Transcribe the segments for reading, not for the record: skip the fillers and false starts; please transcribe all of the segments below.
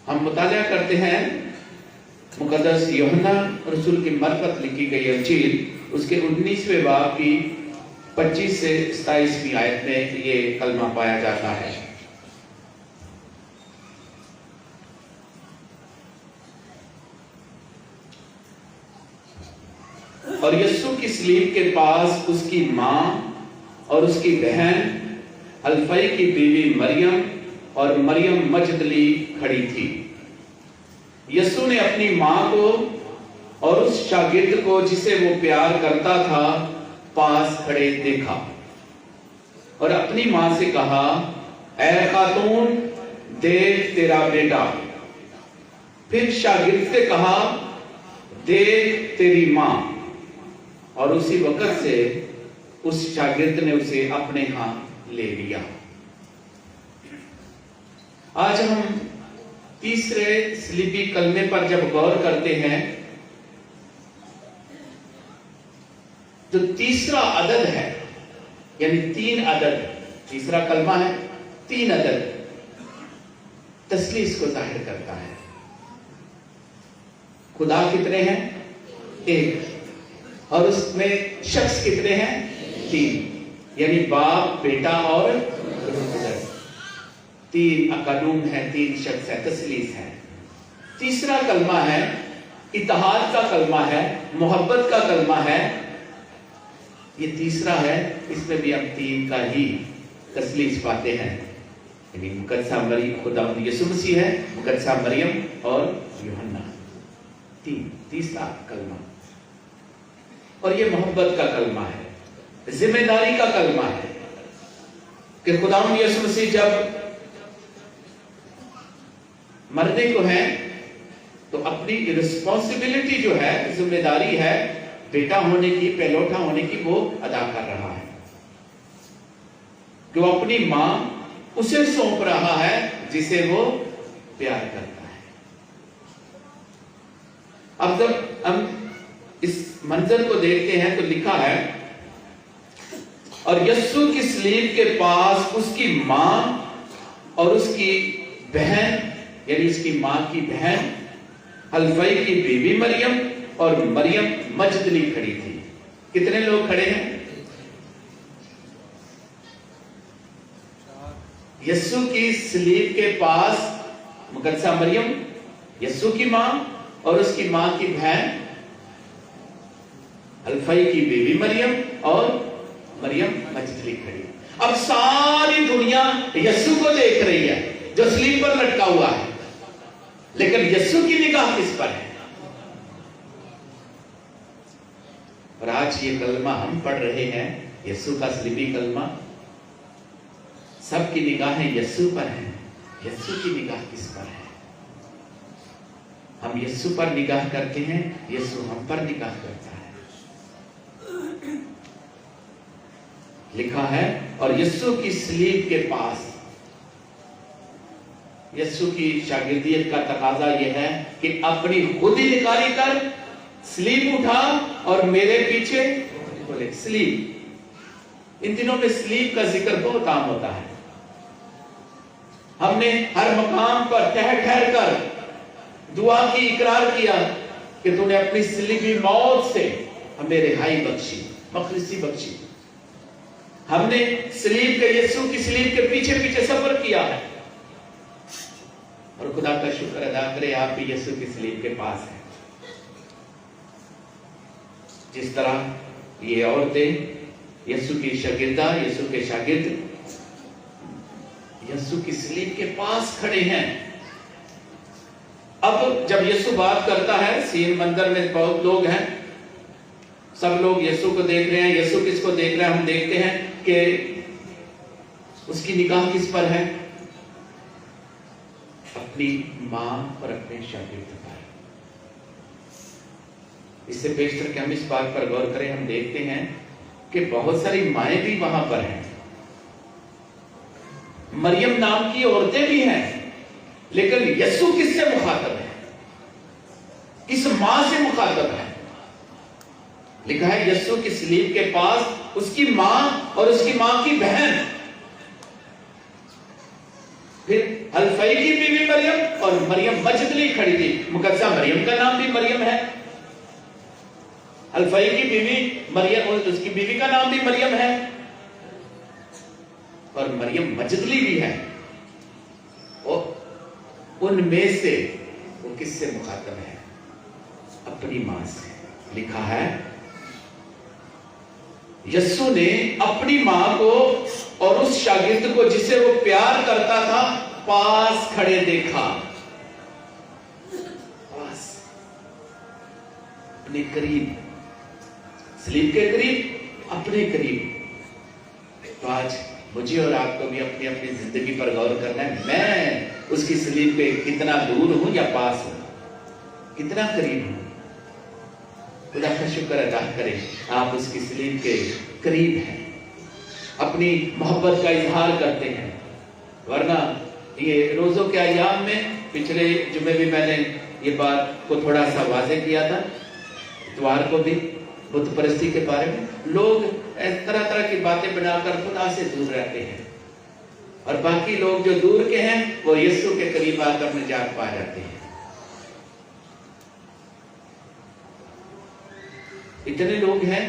ہم مطالعہ کرتے ہیں مقدس یوحنا رسول کی مرفت لکھی گئی انجیل اس کے 19ویں باب کی 25 سے 27ویں آیت میں یہ کلمہ پایا جاتا ہے. اور یسوع کی صلیب کے پاس اس کی ماں اور اس کی بہن الفئی کی بیوی مریم اور مریم مجدلی کھڑی تھی. یسوع نے اپنی ماں کو اور اس شاگرد کو جسے وہ پیار کرتا تھا پاس کھڑے دیکھا اور اپنی ماں سے کہا اے خاتون دیکھ تیرا بیٹا. پھر شاگرد سے کہا دیکھ تیری ماں. اور اسی وقت سے اس شاگرد نے اسے اپنے ہاں لے لیا. آج ہم تیسرے صلیبی کلمے پر جب غور کرتے ہیں تو تیسرا عدد ہے یعنی 3 عدد. تیسرا کلمہ ہے 3 عدد تثلیث کو ظاہر کرتا ہے. خدا کتنے ہیں؟ 1. اور اس میں شخص کتنے ہیں؟ 3. یعنی باپ بیٹا اور روح القدس. 3 اقانون ہے، 3 شخص ہے، تثلیث ہے. تیسرا کلمہ ہے اتحاد کا کلمہ ہے، محبت کا کلمہ ہے. یہ تیسرا ہے، اس میں بھی ہم 3 کا ہی تثلیث پاتے ہیں. یعنی مقدسہ مریم خدا یسوع مسیح ہے، مقدسہ مریم اور یوحنا. تیسرا کلمہ. اور یہ محبت کا کلمہ ہے، ذمہ داری کا کلمہ ہے کہ خداوند یسوع مسیح جب مرنے کو ہے تو اپنی رسپانسبلٹی جو ہے، ذمہ داری ہے بیٹا ہونے کی، پہلوٹا ہونے کی، وہ ادا کر رہا ہے کہ وہ اپنی ماں اسے سونپ رہا ہے جسے وہ پیار کرتا ہے. اب جب ہم اس منظر کو دیکھتے ہیں تو لکھا ہے اور یسوع کی صلیب کے پاس اس کی ماں اور اس کی بہن یعنی اس کی ماں کی بہن الفئی کی بیوی مریم اور مریم مجدلی کھڑی تھی. کتنے لوگ کھڑے ہیں؟ یسوع کی صلیب کے پاس مقدسہ مریم، یسوع کی ماں اور اس کی ماں کی بہن الفئی کی بیوی مریم اور مریم مجدلی کھڑی. اب ساری دنیا یسوع کو دیکھ رہی ہے جو صلیب پر لٹکا ہوا ہے، لیکن یسوع کی نگاہ کس پر ہے؟ اور آج یہ کلمہ ہم پڑھ رہے ہیں، یسوع کا صلیبی کلمہ. سب کی نگاہیں یسوع پر ہیں. یسوع کی نگاہ کس پر ہے؟ ہم یسوع پر نگاہ کرتے ہیں، یسوع ہم پر نگاہ کرتا ہے. لکھا ہے اور یسوع کی صلیب کے پاس. یسوع کی شاگردیت کا تقاضا یہ ہے کہ اپنی خود ہی نکاری کر صلیب اٹھا اور میرے پیچھے بولے. صلیب، ان دنوں میں صلیب کا ذکر بہت عام ہوتا ہے. ہم نے ہر مقام پر ٹھہر کر دعا کی، اقرار کیا کہ تو نے اپنی صلیبی موت سے ہمیں رہائی بخشی، مخلصی بخشی. ہم نے صلیب کے، یسوع کی صلیب کے پیچھے پیچھے سفر کیا ہے. اور خدا کا شکر ادا کرے آپ بھی یسوع کی صلیب کے پاس ہیں. جس طرح یہ عورتیں یسوع کی شاگردہ، یسوع کے شاگرد یسوع کی صلیب کے پاس کھڑے ہیں. اب جب یسوع بات کرتا ہے، سین مندر میں بہت لوگ ہیں، سب لوگ یسوع کو دیکھ رہے ہیں. یسوع کس کو دیکھ رہے ہیں؟ ہم دیکھتے ہیں کہ اس کی نگاہ کس پر ہے؟ اپنی ماں اور اپنے شاگرد پر. اس سے بیشتر کہ ہم اس بات پر غور کریں، ہم دیکھتے ہیں کہ بہت ساری مائیں بھی وہاں پر ہیں، مریم نام کی عورتیں بھی ہیں، لیکن یسوع کس سے مخاطب ہے؟ کس ماں سے مخاطب ہے؟ لکھا ہے یسوع کی صلیب کے پاس اس کی ماں اور اس کی ماں کی بہن، پھر الفئی کی بیوی مریم اور اور مریم مجدلی کھڑی تھی. مقدسہ مریم کا نام بھی مریم ہے, الفائی کی بیوی مریم, اس کی بیوی کا نام بھی مریم ہے, اور مریم مجدلی بھی ہے. اور ان میں سے وہ کس سے مخاطب ہے؟ اپنی ماں سے. لکھا ہے یسوع نے اپنی ماں کو اور اس شاگرد کو جسے وہ پیار کرتا تھا پاس کھڑے دیکھا. پاس, اپنے قریب, صلیب کے قریب, اپنے قریب. تو آج مجھے اور آپ کو بھی اپنی اپنی زندگی پر غور کرنا ہے. میں اس کی صلیب پہ کتنا دور ہوں یا پاس ہوں, کتنا قریب ہوں. خدا کا شکر ادا کریں آپ اس کی صلیب کے قریب ہیں, اپنی محبت کا اظہار کرتے ہیں. ورنہ یہ روزوں کے ایام میں, پچھلے جمعے بھی میں نے یہ بات کو تھوڑا سا واضح کیا تھا, اتوار کو بھی, بت پرستی کے بارے میں لوگ طرح طرح کی باتیں بنا کر خدا سے دور رہتے ہیں, اور باقی لوگ جو دور کے ہیں وہ یسوع کے قریب آ کر نجات پا جاتے ہیں. اتنے لوگ ہیں,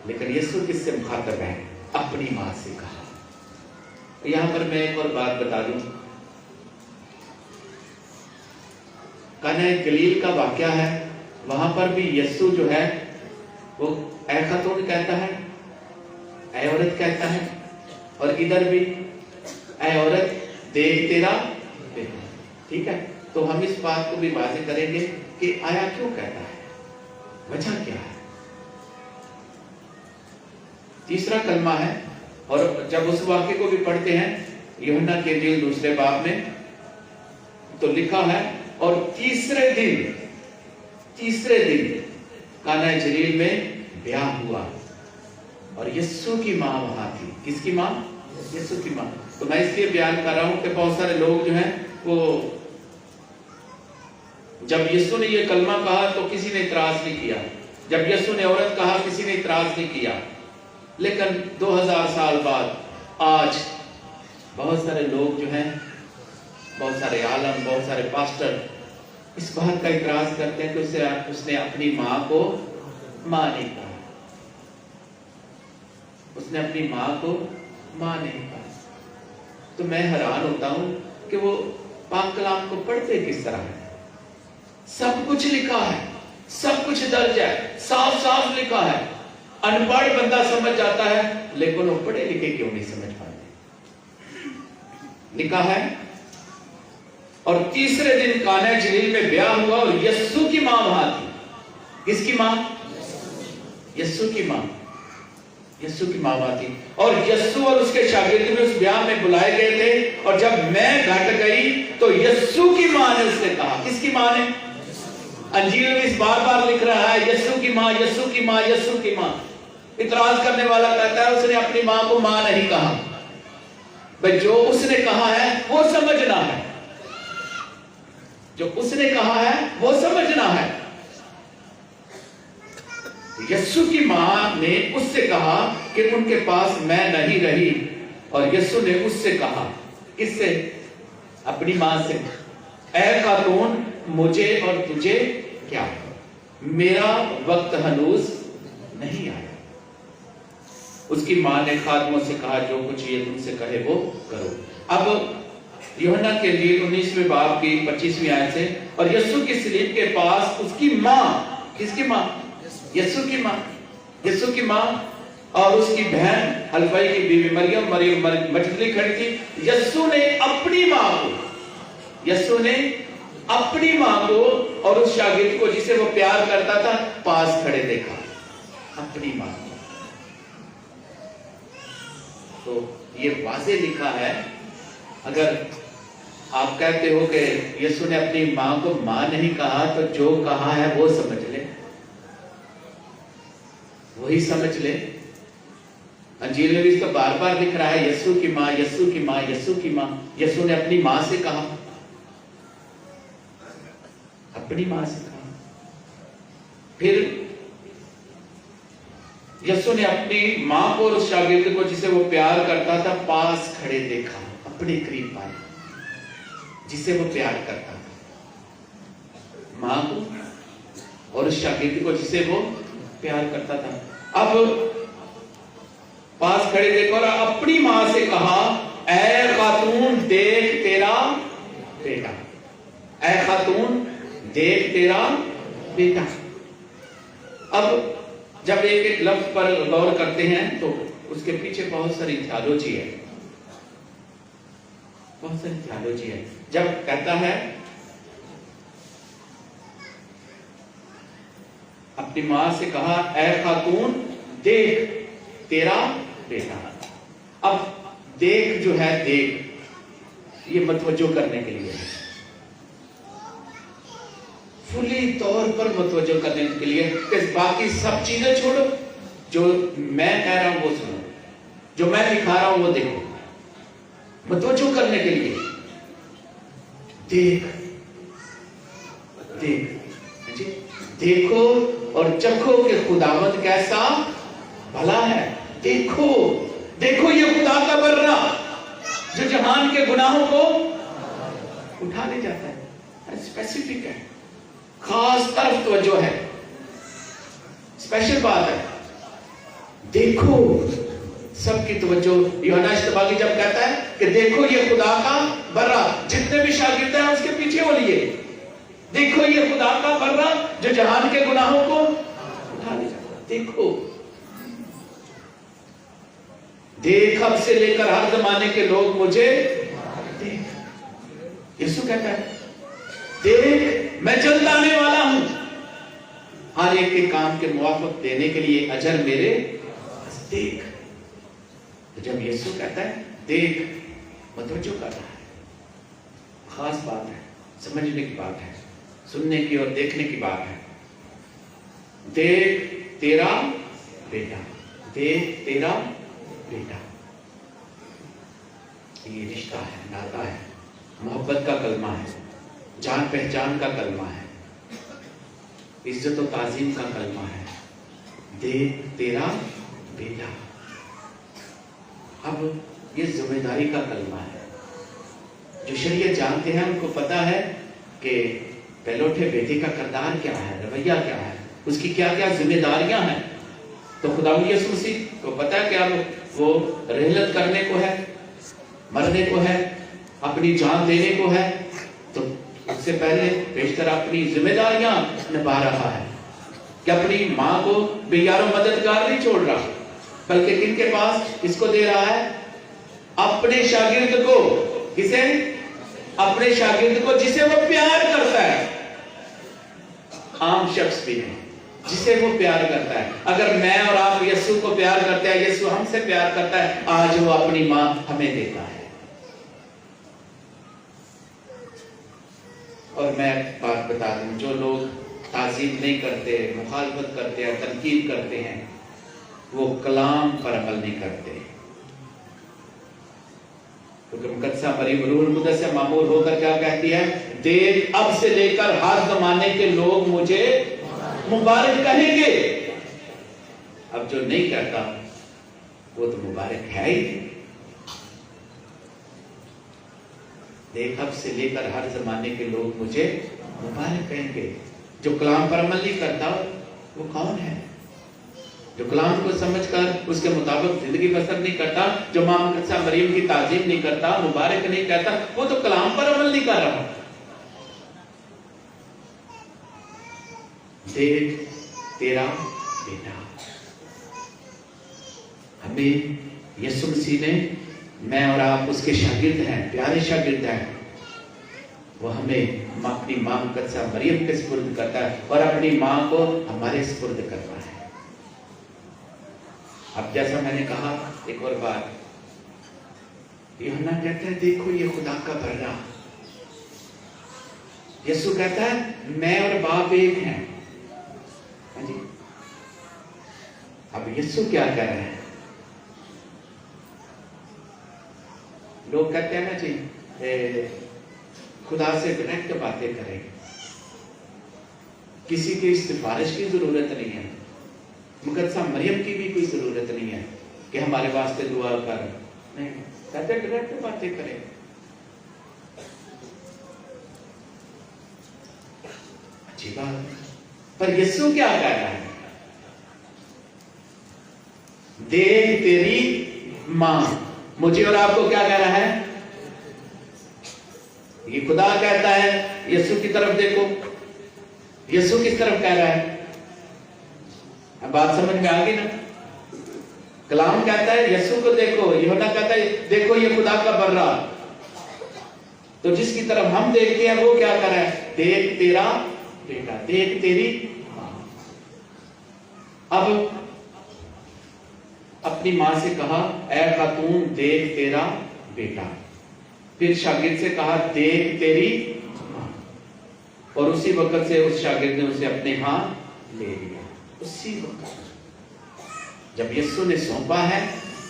لیکن یسوع کس سے مخاطب ہے؟ اپنی ماں سے کہا. یہاں پر میں ایک اور بات بتا دوں. قانا گلیل کا واقعہ ہے, وہاں پر بھی یسوع جو ہے وہ اے خاتون کہتا ہے, اے عورت کہتا ہے, اور ادھر بھی اے عورت دیکھ تیرا بیٹا. ٹھیک ہے, تو ہم اس بات کو بھی واضح کریں گے کہ آیا کیوں کہتا ہے, وجہ کیا ہے. تیسرا کلمہ ہے, اور جب اس واقعے کو بھی پڑھتے ہیں یوحنا کے انجیل دوسرے باب میں, تو لکھا ہے اور تیسرے دن قانا جلیل میں بیاہ ہوا, اور یسوع کی ماں وہاں تھی. کس کی ماں؟ یسوع کی ماں. تو میں اس لیے بیان کر رہا ہوں کہ بہت سارے لوگ جو ہیں وہ جب یسوع نے یہ کلمہ کہا تو کسی نے اعتراض نہیں کیا, جب یسوع نے عورت کہا کسی نے اعتراض نہیں کیا. لیکن 2000 سال بعد آج بہت سارے لوگ جو ہیں, بہت سارے عالم, بہت سارے پاسٹر اس بات کا اعتراض کرتے ہیں کہ اس نے اپنی ماں کو ماں نہیں کہا, اس نے اپنی ماں کو ماں نہیں کہا. تو میں حیران ہوتا ہوں کہ وہ پاک کلام کو پڑھتے کس طرح ہے. سب کچھ لکھا ہے, سب کچھ درج ہے, صاف صاف لکھا ہے. ان پڑھ بندہ سمجھ جاتا ہے, لیکن وہ پڑھے لکھے کیوں نہیں سمجھ پاتے. لکھا ہے اور تیسرے دن قانا جلیل میں بیاہ ہوا اور یسوع کی ماں وہاں تھی. کس کی ماں؟ یسوع کی ماں. یسوع کی ماں وہاں تھی, اور یسوع اور اس کے شاگرد بھی اس بیاہ میں بلائے گئے تھے. اور جب میں گھٹ گئی تو یسوع کی ماں نے اس سے کہا. کس کی ماں نے؟ انجیل میں اس بار بار لکھ رہا ہے یسوع کی ماں, یسوع کی ماں, یسوع کی ماں. اعتراض کرنے والا کہتا ہے اس نے اپنی ماں کو ماں نہیں کہا. بھئی جو اس نے کہا ہے وہ سمجھنا ہے, جو اس نے کہا ہے وہ سمجھنا ہے. یسوع کی ماں نے اس سے کہا کہ ان کے پاس میں نہیں رہی, اور یسوع نے اس سے کہا. کس سے؟ اپنی ماں سے. اے خاتون مجھے اور تجھے کیا, میرا وقت ہنوز نہیں آیا. اس کی ماں نے خادموں سے کہا جو کچھ یہ تم سے کہے وہ کرو. اب یوحنا کے انجیل 19ویں باب کی 25ویں آیت سے, اور یسوع کی صلیب کے پاس اس کی ماں. کس کی ماں؟ یسوع کی ماں. یسوع کی ماں اور اس کی بہن حلفائی کی بیوی مریم مجدلی کھڑی تھی. یسوع نے اپنی ماں کو اور اس شاگرد کو جسے وہ پیار کرتا تھا پاس کھڑے دیکھا. اپنی ماں کو. تو یہ واضح لکھا ہے. اگر آپ کہتے ہو کہ یسوع نے اپنی ماں کو ماں نہیں کہا, تو جو کہا ہے وہ سمجھ لے, وہی سمجھ لے. انجیل میں بھی اس کا بار بار لکھ رہا ہے یسوع کی ماں, یسوع کی ماں, یسوع کی ماں. یسوع نے اپنی ماں سے کہا, اپنی ماں سے کہا. پھر یسوع نے اپنی ماں کو اور اس شاگرد کو جسے وہ پیار کرتا تھا پاس کھڑے دیکھا. اپنے قریب پایا جسے وہ پیار کرتا تھا. माँ को और उस शागिर्द को जिसे वो प्यार करता था। अब पास खड़े देखो और अपनी माँ से कहा, ऐ खातून देख तेरा बेटा, ऐ खातून देख तेरा बेटा। अब जब एक एक लफ्ज पर गौर करते हैं तो उसके पीछे बहुत सारी थियोलॉजी है, बहुत सारी थियोलॉजी है। जब कहता है अपनी मां से कहा, ऐ खातून देख तेरा बेटा। अब देख जो है, देख ये मतवज्जो करने के लिए है, फुली तौर पर मतवज्जो करने के लिए कि बाकी सब चीजें छोड़ो, जो मैं कह रहा हूं वो सुनो, जो मैं दिखा रहा हूं वो देखो, मतवज्जो करने के लिए देख देख जी, देखो और चखो कि खुदावंद कैसा भला है। देखो देखो ये खुदा का बर्रा जो जहान के गुनाहों को उठा ले जाता है। स्पेसिफिक है, खास तरफ तवज्जो है, स्पेशल बात है। देखो सबकी तवज्जो। यूहन्ना इश्तिबागी जब कहता है कि देखो ये खुदा का बर्रा, जितने भी शागिर्द हैं उसके पीछे हो लिए, देखो ये खुदा का बर्रा जो जहान के गुनाहों को उठा ले जाता है। देखो देख, अब से लेकर हर जमाने के लोग मुझे देख। यीशु कहता है देख मैं जल्द आने वाला हूं, हर एक के काम के मुआफिक देने के लिए अजर मेरे देख। तो जब यीशु कहता है देख, मतवज्जो कर रहा है, खास बात है, समझने की बात है, सुनने की और देखने की बात है। देख तेरा बेटा, देख तेरा बेटा। ये रिश्ता है, नाता है, मोहब्बत का कलमा है, जान पहचान का कलमा है, इज्जत और ताजीम का कलमा है। देख तेरा बेटा। अब ये जिम्मेदारी का कलमा है। जो शरीयत जानते हैं उनको पता है कि पहलौठे बेटे का किरदार क्या है, रवैया क्या है, उसकी क्या क्या जिम्मेदारियां हैं। तो खुदावंद यीशु मसीह को पता है कि अब वो रहलत करने को है, मरने को है, अपनी जान देने को है, तो उससे पहले बेशतर अपनी जिम्मेदारियां निभा रहा है कि अपनी मां को बेयारो मददगार नहीं छोड़ रहा, बल्कि किनके पास इसको दे रहा है, अपने शागिर्द को। किसे? अपने शागिर्द को जिसे वो प्यार करता है, आम शख्स भी नहीं, जिसे वो प्यार करता है। अगर मैं और आप यीशु को प्यार करते हैं, यीशु हमसे प्यार करता है, आज वो अपनी मां हमें देता है। और मैं बात बता दूं, जो लोग ताज़ीम नहीं करते, मुखालफत करते हैं, तनकीद करते हैं, वो कलाम पर अमल नहीं करते। क्योंकि मुकद्दसा मरीम रूहुल कुद्दस से मामूर होकर क्या कहती है? देख अब से लेकर हर जमाने के लोग मुझे मुबारक कहेंगे। अब जो नहीं कहता वो तो मुबारक है ही। देख अब से लेकर हर जमाने के लोग मुझे मुबारक कहेंगे। जो कलाम पर अमल नहीं करता वो कौन है? जो कलाम को समझकर उसके मुताबिक जिंदगी बसर नहीं करता, जो मां मुकद्दसा मरियम की ताजीम नहीं करता, मुबारक नहीं कहता, वो तो कलाम पर अमल नहीं कर रहा। देख तेरा बेटा। हमें यीशु मसीह ने, मैं और आप उसके शागिर्द हैं, प्यारे शागिर्द हैं, वो हमें अपनी मां मुकद्दसा मरियम के सुपुर्द करता है और अपनी मां को हमारे सुपुर्द करता है। अब जैसा मैंने कहा एक और बात, यूहन्ना कहता है देखो ये खुदा का बर्रा। यीशु कहता है मैं और बाप एक हैं। जी, अब यीशु क्या कह रहे हैं? लोग कहते हैं ना जी, खुदा से डायरेक्ट बातें करें, किसी की सिफारिश की जरूरत नहीं है, मुकद्दसा मरियम की भी कोई जरूरत नहीं है कि हमारे वास्ते दुआ कर। नहीं, कहते डायरेक्ट बातें करें। अच्छी बात है, पर यीशु क्या कह रहा है? देख तेरी मां। मुझे और आपको क्या कह रहा है? ये खुदा कहता है यीशु की तरफ देखो। यीशु किस तरफ कह रहा है? अब बात समझ में आ गई ना? कलाम कहता है यीशु को देखो, यूहन्ना कहता है देखो ये खुदा का बर्रा। तो जिसकी तरफ हम देखते हैं वो क्या कर रहा है? देख तेरा बेटा, देख तेरी मां। अब अपनी मां से कहा ऐ खातून देख तेरा बेटा। फिर शागिर्द से कहा देख तेरी मां। और उसी वक्त से उस शागिर्द ने उसे अपने हाथ ले लिया। उसी वक्त जब यीशु ने सौंपा है,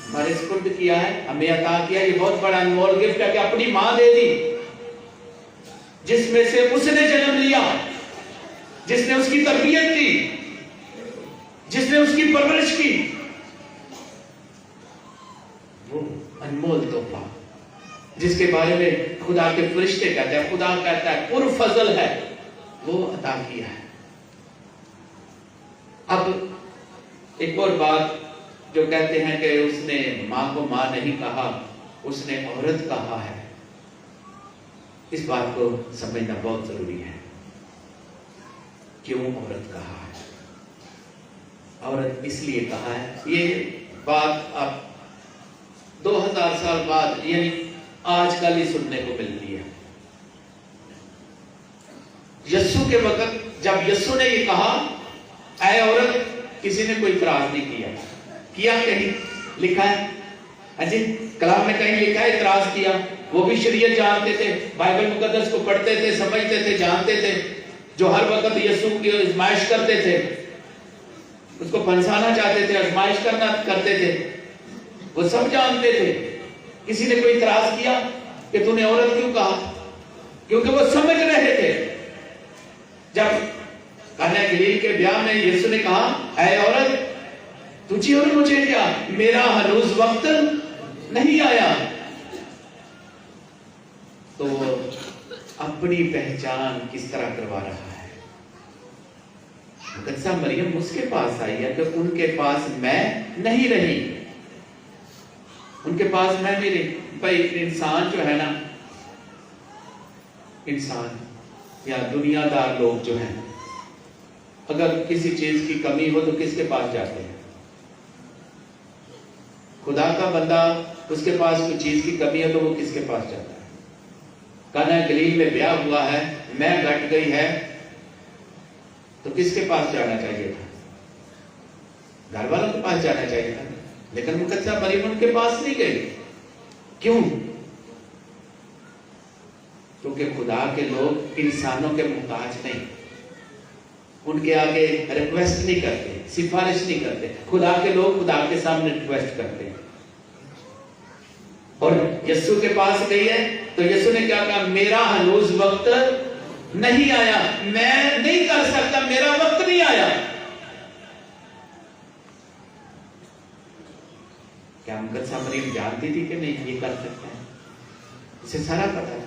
हमारे स्पुर्द किया है, हमें अता किया, ये बहुत बड़ा अनमोल गिफ्ट है कि अपनी मां दे दी, जिसमें से उसने जन्म लिया, जिसने उसकी तरबियत की, जिसने उसकी परवरिश की। वो अनमोल तोहफा जिसके बारे में खुदा के फरिश्ते कहते हैं, खुदा कहता है पुर फजल है, वो अता किया है। अब एक और बात जो कहते हैं कि उसने मां को मां नहीं कहा, उसने औरत कहा है। इस बात को समझना बहुत जरूरी है। क्यों औरत कहा है? औरत इसलिए कहा है, ये बात अब 2000 साल बाद यानी आजकल ही सुनने को मिलती है। यीशु के वक्त जब यीशु ने ये कहा ऐ औरत, किसी ने कोई इतराज नहीं किया। कहीं लिखा है? अजी कलाम में कहीं लिखा है इतराज किया? वो भी शरीयत जानते थे, बाइबल मुकद्दस को पढ़ते थे, समझते थे, जानते थे। जो हर वक्त यीशु की आजमाइश करते थे, उसको फंसाना चाहते थे, आजमाइश करते थे, वो सब जानते थे। किसी ने कोई इतराज किया कि तूने औरत क्यों कहा? क्योंकि वो समझ रहे थे। जब काना गलील के ब्याह में यीशु ने कहा ऐ औरत, तुझे और मुझे क्या, मेरा हनूज वक्त नहीं आया, तो अपनी पहचान किस तरह करवा रहा है? मुकद्दसा मरियम उसके पास आई है, तो उनके पास मैं नहीं रही, उनके पास मैं नहीं रही। भाई इंसान जो है ना, इंसान या दुनियादार लोग जो हैं, अगर किसी चीज की कमी हो तो किसके पास जाते हैं? खुदा का बंदा, उसके पास कोई चीज की कमी है तो वो किसके पास जाता है? काना गलील में ब्याह हुआ है, मैं घट गई है, तो किसके पास जाना चाहिए था? घर वालों के पास जाना चाहिए था। लेकिन मुकद्दसा मरियम उनके पास नहीं गई। क्यों? क्योंकि खुदा के लोग इंसानों के मुहताज नहीं, उनके आगे रिक्वेस्ट नहीं करते, सिफारिश नहीं करते। खुदा के लोग खुदा के सामने रिक्वेस्ट करते हैं। और यीशु के पास गई है तो यीशु ने क्या कहा? मेरा हनूज वक्त नहीं आया, मैं नहीं कर सकता, मेरा वक्त नहीं आया। क्या मुकद्दसा मरियम जानती थी कि नहीं ये कर सकता है? उसे सारा पता है,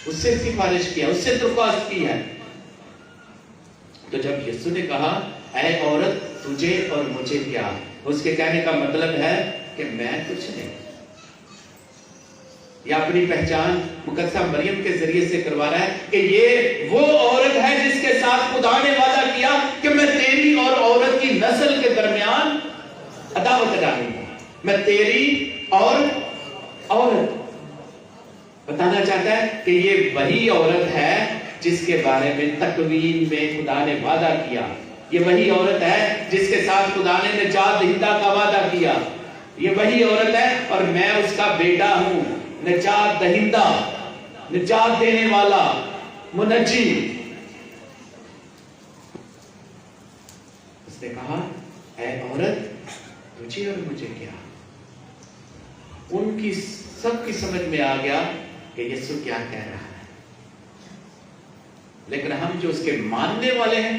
उससे सिफारिश किया, उससे दरख्वास्त की है। तो जब यीशु ने कहा ऐ औरत, तुझे और मुझे क्या, उसके कहने का मतलब है कि मैं कुछ नहीं। या अपनी पहचान मुकद्दसा मरियम के जरिए से करवा रहा है कि ये वो औरत है जिसके साथ खुदा ने वादा किया कि मैं तेरी और औरत की नस्ल के दरमियान अदावत डालूंगा। मैं तेरी और औरत, बताना चाहता है कि ये वही औरत है जिसके बारे में तकवीन में खुदा ने वादा किया। ये वही औरत है जिसके साथ खुदा ने निजात दहिंदा का वादा किया। ये वही औरत है और मैं उसका बेटा हूं, निजात दहिंदा, निजात देने वाला, मुनज्जी। उसने कहा ऐ औरत, तुझे और मुझे क्या। उनकी सबकी समझ में आ गया कि यीशु क्या कह रहा है। लेकिन हम जो उसके मानने वाले हैं,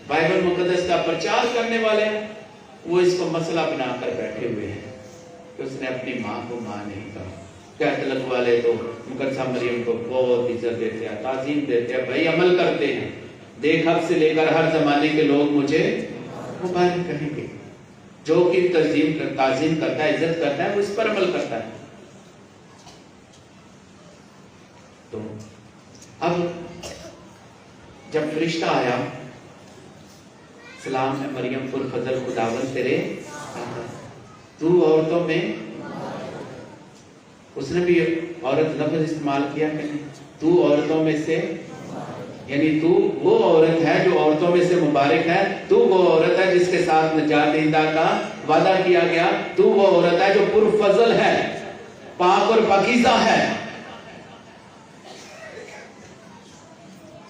बाइबल मुकद्दस का प्रचार करने वाले हैं, वो इसको मसला बनाकर बैठे हुए हैं कि उसने अपनी मां को मां नहीं कहा, कैथलिक वाले तो मुकद्दसा मरियम को बहुत इज्जत देते हैं, ताजीम देते हैं, भाई अमल करते हैं। देख अब से लेकर हर जमाने के लोग मुझे मुबारक कहेंगे। जो कि ताजीम करता है, इज्जत करता है, वो इस पर अमल करता है। तो अब जब फरिश्ता आया, सलाम है मरियम पुर फजल खुदावन तेरे, तू औरतों में, उसने भी औरत लफ्ज इस्तेमाल किया कि नहीं, तू औरतों में से, यानी तू वो औरत है जो औरतों में से मुबारक है। तू वो औरत है जिसके साथ निजात दहिंदा का वादा किया गया। तू वो औरत है जो पुरफजल है, पाक और पाकीज़ा है।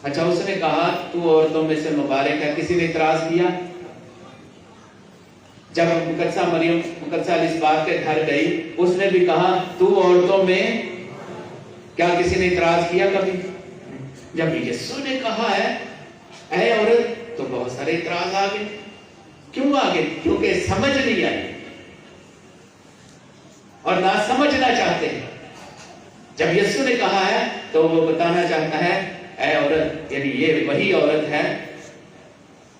अच्छा, उसने कहा तू औरतों में से मुबारक है, किसी ने इतराज किया? जब मुकद्दसा इलिस्बात के घर गई, उसने भी कहा तू औरतों में, क्या किसी ने इतराज किया कभी? जब यीशु ने कहा है ऐ औरत, तो बहुत सारे इतराज आ गए। क्यों आ गए? क्योंकि समझ नहीं आई और ना समझना चाहते हैं। जब यीशु ने कहा है तो वो बताना चाहता है ऐ औरत, यानी ये वही औरत है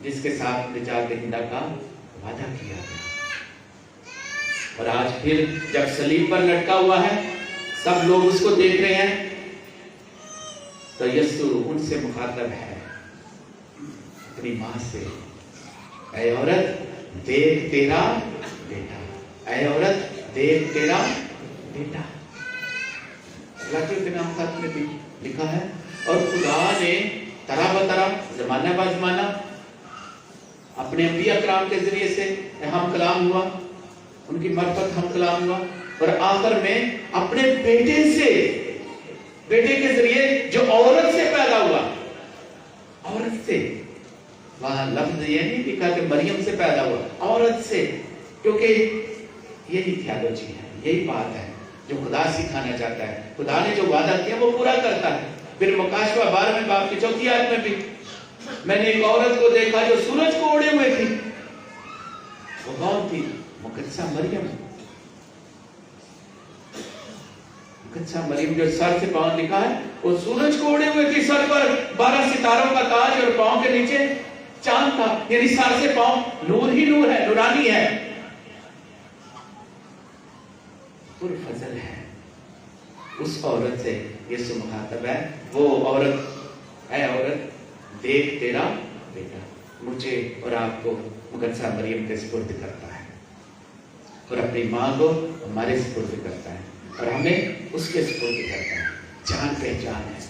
जिसके साथ निजात दहिंदा का वादा किया गया। और आज फिर जब सलीब पर लटका हुआ है, सब लोग उसको देख रहे हैं, तो यीशु उनसे मुखातब है अपनी मां से, ऐ औरत देख तेरा बेटा, ऐ औरत देख तेरा बेटा। के नाम साथ में भी लिखा है। और खुदा ने तरह बतरह, जमाना बा जमाना अपने अंबिया कराम के जरिए से हम कलाम हुआ, उनकी मार्फत हम कलाम हुआ, और आखिर में अपने बेटे के जरिए जो औरत से पैदा हुआ, औरत से, वहां लफ्ज ये नहीं लिखा कि मरियम से पैदा हुआ, औरत से, क्योंकि यही थियोलॉजी है, यही बात है जो खुदा सिखाना चाहता है। खुदा ने जो वादा किया वो पूरा करता है। फिर मुकाशवा 12वें बाब की 4 आयत में भी मैंने एक औरत को देखा जो सूरज को ओढ़े हुए थी। वो कौन थी? मुकद्दसा मरियम। मुकद्दसा मरियम जो सर से पांव लिखा है, वो सूरज को ओढ़े हुए थी। सर पर 12 सितारों का ताज और पांव के नीचे चांद था, यानी सर से पांव नूर ही नूर है, नूरानी है, पुरफजल है। उस औरत से यीशु मुखातब है। वो औरत, ऐ औरत देख तेरा बेटा, मुझे और आपको मुकद्दसा मरियम के सुपुर्द करता है और अपनी मां को हमारे सुपुर्द करता है और हमें उसके सुपुर्द करता है। जान पहचान है,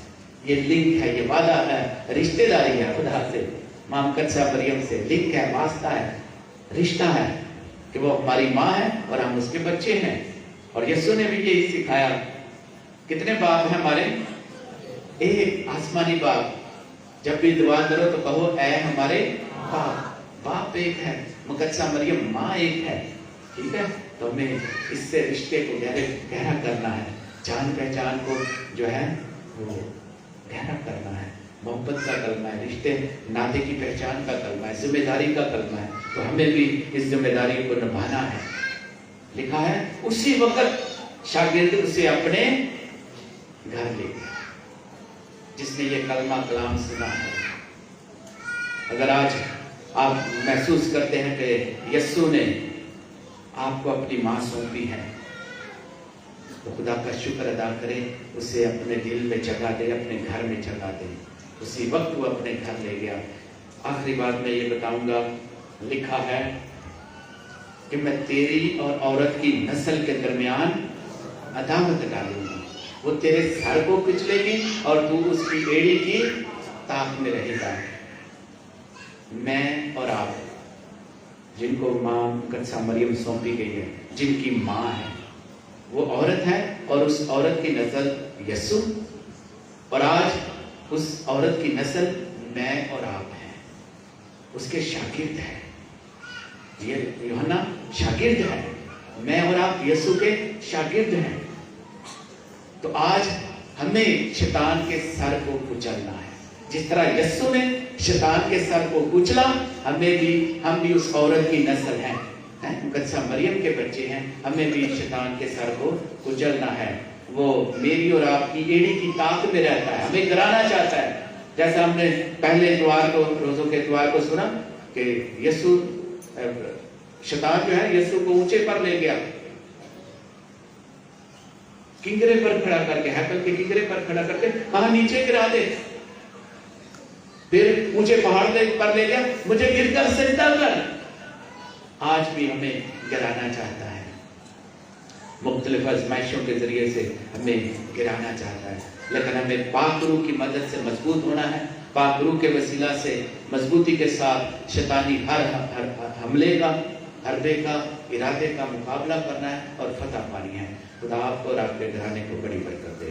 ये लिंक है, ये वादा है, रिश्तेदारी है खुदा से, मां मुकद्दसा मरियम से लिंक है, वास्ता है, रिश्ता है कि वो हमारी मां है और हम उसके बच्चे हैं। और यीशु ने भी यही सिखाया। कितने बाप हैं हमारे? एक आसमानी बाप। जब भी दुआ करो तो कहो ऐ हमारे बाप। बाप एक है, मुकद्दसा मरियम माँ एक है। ठीक है, तो हमें इससे रिश्ते को गहरा करना है, जान पहचान को जो है वो गहरा करना है। मोहब्बत का कलमा है, रिश्ते नाते की पहचान का कलमा है, जिम्मेदारी का कलमा है। तो हमें भी इस जिम्मेदारी को निभाना है। लिखा है उसी वक्त शागिर्द उसे अपने घर ले गया जिसने ये कलमा कलाम सुना है। अगर आज आप महसूस करते हैं कि यीशु ने आपको अपनी मां सौंपी है, तो खुदा का शुक्र अदा करें, उसे अपने दिल में जगह दे, अपने घर में जगह दे। उसी वक्त वो अपने घर ले गया। आखिरी बात मैं ये बताऊंगा, लिखा है कि मैं तेरी और औरत की नस्ल के दरमियान अदावत डालूंगा, वो तेरे सर को कुचलेगी और तू उसकी एड़ी की ताक में रहेगा। मैं और आप जिनको मां मुकद्दसा मरियम सौंपी गई है, जिनकी मां है, वो औरत है और उस औरत की नस्ल यीशु, और आज उस औरत की नस्ल मैं और आप हैं, उसके शागिर्द हैं। ये यूहन्ना शागिर्द है, मैं और आप यीशु के शागिर्द हैं। तो आज हमें शैतान के सर को कुचलना है। जिस तरह यीशु ने शैतान के सर को कुचला, हम भी उस औरत की नस्ल हैं, मुकद्दसा मरियम के बच्चे हैं। हमें भी शैतान के सर को कुचलना है। وہ میری اور آپ کی ایڑی کی طاقت میں رہتا ہے، ہمیں گرانا چاہتا ہے. جیسا ہم نے پہلے اتوار کو، روزوں کے اتوار کو سنا کہ یسوع، شیطان جو ہے یسوع کو اونچے پر لے گیا، کنگرے پر کھڑا کر کے، ہیکل کے کنگرے پر کھڑا کر کے کہا نیچے گرا دے. پھر اونچے پہاڑ پر لے گیا، مجھے گر کر سجدہ کر. آج بھی ہمیں گرانا چاہتا ہے، مختلف آزمائشوں کے ذریعے سے ہمیں گرانا چاہتا ہے، لیکن ہمیں پاک روح کی مدد سے مضبوط ہونا ہے. پاک روح کے وسیلہ سے مضبوطی کے ساتھ شیطانی ہر حملے کا، حربے کا، ارادے کا مقابلہ کرنا ہے اور فتح پانی ہے. خدا آپ کو اور آپ کے گھرانے کو بڑی برکت دے.